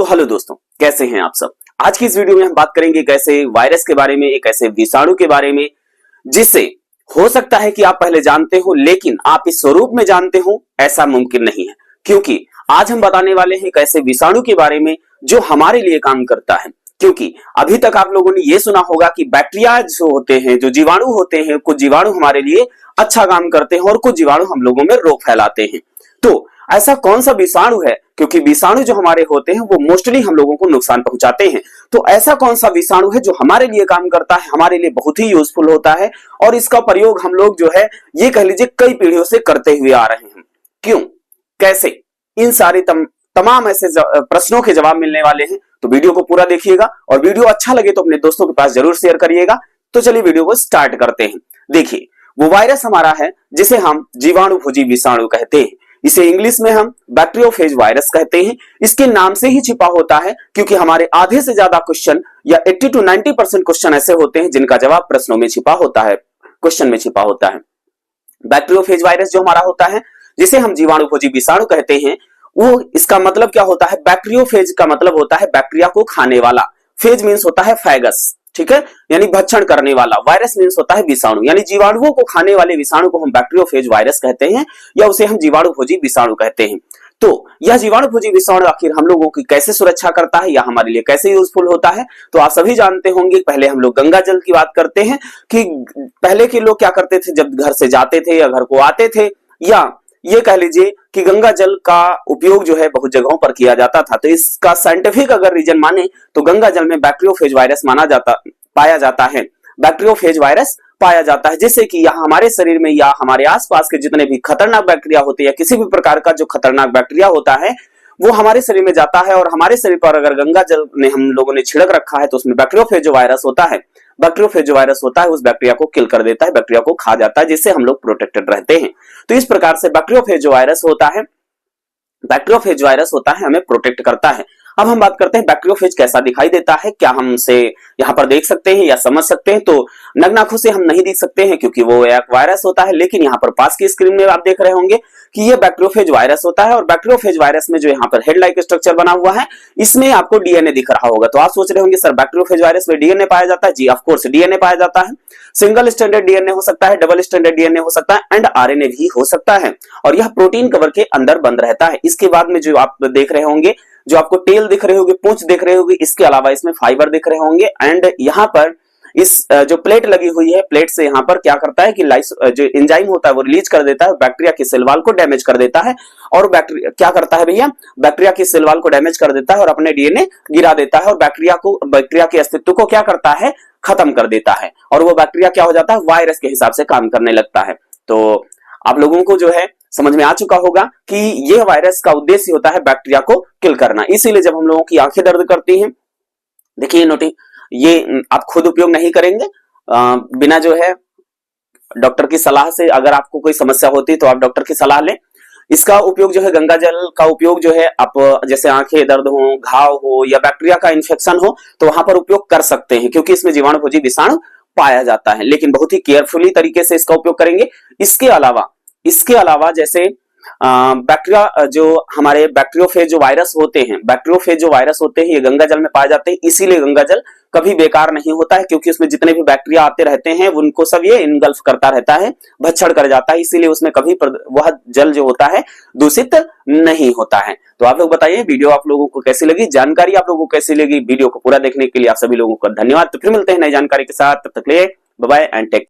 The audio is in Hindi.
तो हेलो दोस्तों, कैसे हैं आप सब। आज की इस वीडियो में हम बात करेंगे एक ऐसे वायरस के बारे में, एक ऐसे विषाणु के बारे में जिसे हो सकता है कि आप पहले जानते हो, लेकिन आप इस स्वरूप में जानते हो ऐसा मुमकिन नहीं है। क्योंकि आज हम बताने वाले हैं एक ऐसे विषाणु के बारे में जो हमारे लिए काम करता है। क्योंकि अभी तक आप लोगों ने यह सुना होगा कि बैक्टीरिया जो होते हैं, जो जीवाणु होते हैं, कुछ जीवाणु हमारे लिए अच्छा काम करते हैं और कुछ जीवाणु हम लोगों में रोग फैलाते हैं। तो ऐसा कौन सा विषाणु है, क्योंकि विषाणु जो हमारे होते हैं वो मोस्टली हम लोगों को नुकसान पहुंचाते हैं। तो ऐसा कौन सा विषाणु है जो हमारे लिए काम करता है, हमारे लिए बहुत ही यूजफुल होता है और इसका प्रयोग हम लोग जो है ये कह लीजिए कई पीढ़ियों से करते हुए आ रहे हैं। क्यों, कैसे, इन सारे तमाम ऐसे प्रश्नों के जवाब मिलने वाले हैं। तो वीडियो को पूरा देखिएगा और वीडियो अच्छा लगे तो अपने दोस्तों के पास जरूर शेयर करिएगा। तो चलिए वीडियो को स्टार्ट करते हैं। देखिए, वो वायरस हमारा है जिसे हम जीवाणुभोजी विषाणु कहते हैं। इसे इंग्लिश में हम बैक्टीरियोफेज वायरस कहते हैं। इसके नाम से ही छिपा होता है, क्योंकि हमारे आधे से ज्यादा क्वेश्चन या 80 to 90% क्वेश्चन ऐसे होते हैं जिनका जवाब प्रश्नों में छिपा होता है, क्वेश्चन में छिपा होता है। बैक्टीरियोफेज वायरस जो हमारा होता है, जिसे हम जीवाणुभोजी विषाणु कहते हैं, वो इसका मतलब क्या होता है। बैक्टीरियोफेज का मतलब होता है बैक्टीरिया को खाने वाला। फेज मीन्स होता है फैगस, ठीक है, यानी भक्षण करने वाला। वायरस मीन्स होता है विषाणु, यानी जीवाणुओं को खाने वाले विषाणु को हम बैक्टीरियोफेज वायरस कहते हैं या उसे हम जीवाणुभोजी विषाणु कहते हैं। तो यह जीवाणुभोजी विषाणु आखिर हम लोगों की कैसे सुरक्षा करता है या हमारे लिए कैसे यूजफुल होता है, तो आप सभी जानते होंगे। पहले हम लोग गंगा जल की बात करते हैं कि पहले के लोग क्या करते थे, जब घर से जाते थे या घर को आते थे, या ये कह लीजिए कि गंगा जल का उपयोग जो है बहुत जगहों पर किया जाता था। तो इसका साइंटिफिक अगर रीजन माने तो गंगा जल में बैक्टीरियोफेज वायरस पाया जाता है। बैक्टीरियोफेज वायरस पाया जाता है, जिससे कि यहाँ हमारे शरीर में या हमारे आसपास के जितने भी खतरनाक बैक्टीरिया होते हैं या किसी भी प्रकार का जो खतरनाक बैक्टीरिया होता है वो हमारे शरीर में जाता है। और हमारे शरीर पर अगर गंगा जल ने हम लोगों ने छिड़क रखा है तो उसमें बैक्टीरियोफेज जो वायरस होता है, बैक्टीरियोफेज जो वायरस होता है उस बैक्टीरिया को किल कर देता है, बैक्टीरिया को खा जाता है, जिससे हम लोग प्रोटेक्टेड रहते हैं। तो इस प्रकार से बैक्टीरियोफेज जो वायरस होता है, बैक्टीरियोफेज वायरस होता है, हमें प्रोटेक्ट करता है। अब हम बात करते हैं बैक्टीरियोफेज कैसा दिखाई देता है, क्या हम उसे यहाँ पर देख सकते हैं या समझ सकते हैं। तो नग्न आंखों से हम नहीं देख सकते हैं क्योंकि वो एक वायरस होता है, लेकिन यहाँ पर पास की स्क्रीन में आप देख रहे होंगे कि ये बैक्टीरियोफेज वायरस होता है। और बैक्टीरियोफेज वायरस में जो यहाँ पर हेड लाइक स्ट्रक्चर बना हुआ है, इसमें आपको डीएनए दिख रहा होगा। तो आप सोच रहे होंगे सर बैक्टीरियोफेज वायरस में डीएनए पाया जाता है। जी ऑफ कोर्स डीएनए पाया जाता है। सिंगल स्टैंडर्ड डीएनए हो सकता है, डबल स्टैंडर्ड डीएनए हो सकता है एंड आरएनए भी हो सकता है। और यह प्रोटीन कवर के अंदर बंद रहता है। इसके बाद में जो आप देख रहे होंगे, जो आपको टेल दिख रहे होंगे, पूंछ दिख रहे होंगे, इसके अलावा इसमें फाइबर दिख रहे होंगे। एंड यहाँ पर इस जो प्लेट लगी हुई है, प्लेट से यहाँ पर क्या करता है कि जो एंजाइम होता है वो रिलीज कर देता है, बैक्टीरिया की सेल वॉल को डैमेज कर देता है। और बैक्टीरिया क्या करता है भैया, बैक्टीरिया की सेल वॉल को डैमेज कर देता है और अपने डीएनए गिरा देता है और बैक्टीरिया के अस्तित्व को क्या करता है, खत्म कर देता है। और वो बैक्टीरिया क्या हो जाता है, वायरस के हिसाब से काम करने लगता है। तो आप लोगों को जो है समझ में आ चुका होगा कि यह वायरस का उद्देश्य होता है बैक्टीरिया को किल करना। इसीलिए जब हम लोगों की आंखें दर्द करती हैं, देखिए नोटिंग, ये आप खुद उपयोग नहीं करेंगे, बिना जो है डॉक्टर की सलाह से। अगर आपको कोई समस्या होती है तो आप डॉक्टर की सलाह लें। इसका उपयोग जो है, गंगा जल का उपयोग जो है, आप जैसे आंखें दर्द हो, घाव हो या बैक्टीरिया का इन्फेक्शन हो तो वहां पर उपयोग कर सकते हैं, क्योंकि इसमें जीवाणुभोजी विषाणु पाया जाता है। लेकिन बहुत ही केयरफुली तरीके से इसका उपयोग करेंगे। इसके अलावा जैसे बैक्टीरिया जो हमारे बैक्टीरियोफेज जो वायरस होते हैं, बैक्टीरियोफेज जो वायरस होते हैं ये गंगा जल में पाए जाते हैं। इसीलिए गंगा जल कभी बेकार नहीं होता है, क्योंकि उसमें जितने भी बैक्टीरिया आते रहते हैं उनको सब ये इनगल्फ करता रहता है, भक्षण कर जाता है। इसीलिए उसमें कभी वह जल जो होता है दूषित नहीं होता है। तो आप लोग बताइए वीडियो आप लोगों को कैसी लगी, जानकारी आप लोगों को कैसी लगी। वीडियो को पूरा देखने के लिए आप सभी लोगों का धन्यवाद। तो फिर मिलते हैं नई जानकारी के साथ, तब तक के लिए बाय बाय एंड टेक।